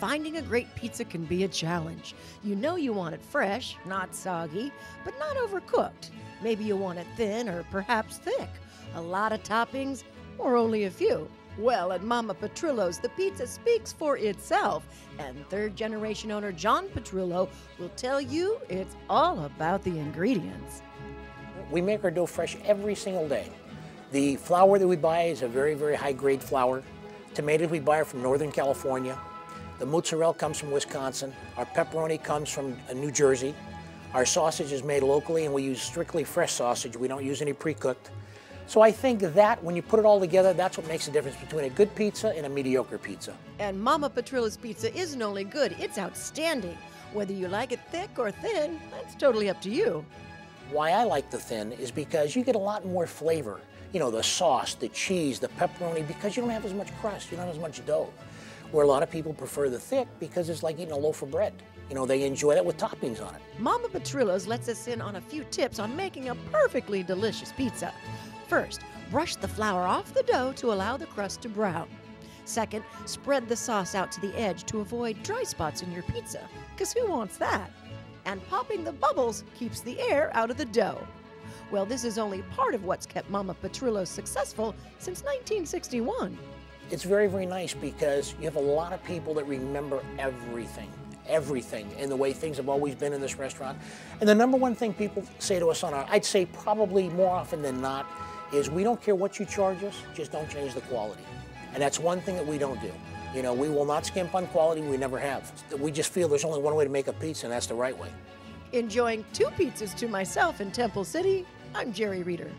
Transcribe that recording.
Finding a great pizza can be a challenge. You know you want it fresh, not soggy, but not overcooked. Maybe you want it thin or perhaps thick. A lot of toppings or only a few. Well, at Mama Petrillo's, the pizza speaks for itself, and third-generation owner John Petrillo will tell you it's all about the ingredients. We make our dough fresh every single day. The flour that we buy is a very, very high-grade flour. Tomatoes we buy are from Northern California. The mozzarella comes from Wisconsin. Our pepperoni comes from New Jersey. Our sausage is made locally, and we use strictly fresh sausage. We don't use any pre-cooked. So I think that when you put it all together, that's what makes the difference between a good pizza and a mediocre pizza. And Mama Petrillo's pizza isn't only good, it's outstanding. Whether you like it thick or thin, that's totally up to you. Why I like the thin is because you get a lot more flavor. You know, the sauce, the cheese, the pepperoni, because you don't have as much crust, you don't have as much dough. Where a lot of people prefer the thick because it's like eating a loaf of bread. You know, they enjoy that with toppings on it. Mama Petrillo's lets us in on a few tips on making a perfectly delicious pizza. First, brush the flour off the dough to allow the crust to brown. Second, spread the sauce out to the edge to avoid dry spots in your pizza, because who wants that? And popping the bubbles keeps the air out of the dough. Well, this is only part of what's kept Mama Petrillo successful since 1961. It's very, very nice because you have a lot of people that remember everything in the way things have always been in this restaurant. And the number one thing people say to us I'd say probably more often than not, is we don't care what you charge us, just don't change the quality. And that's one thing that we don't do. You know, we will not skimp on quality, we never have. We just feel there's only one way to make a pizza, and that's the right way. Enjoying two pizzas to myself in Temple City, I'm Jerry Reeder.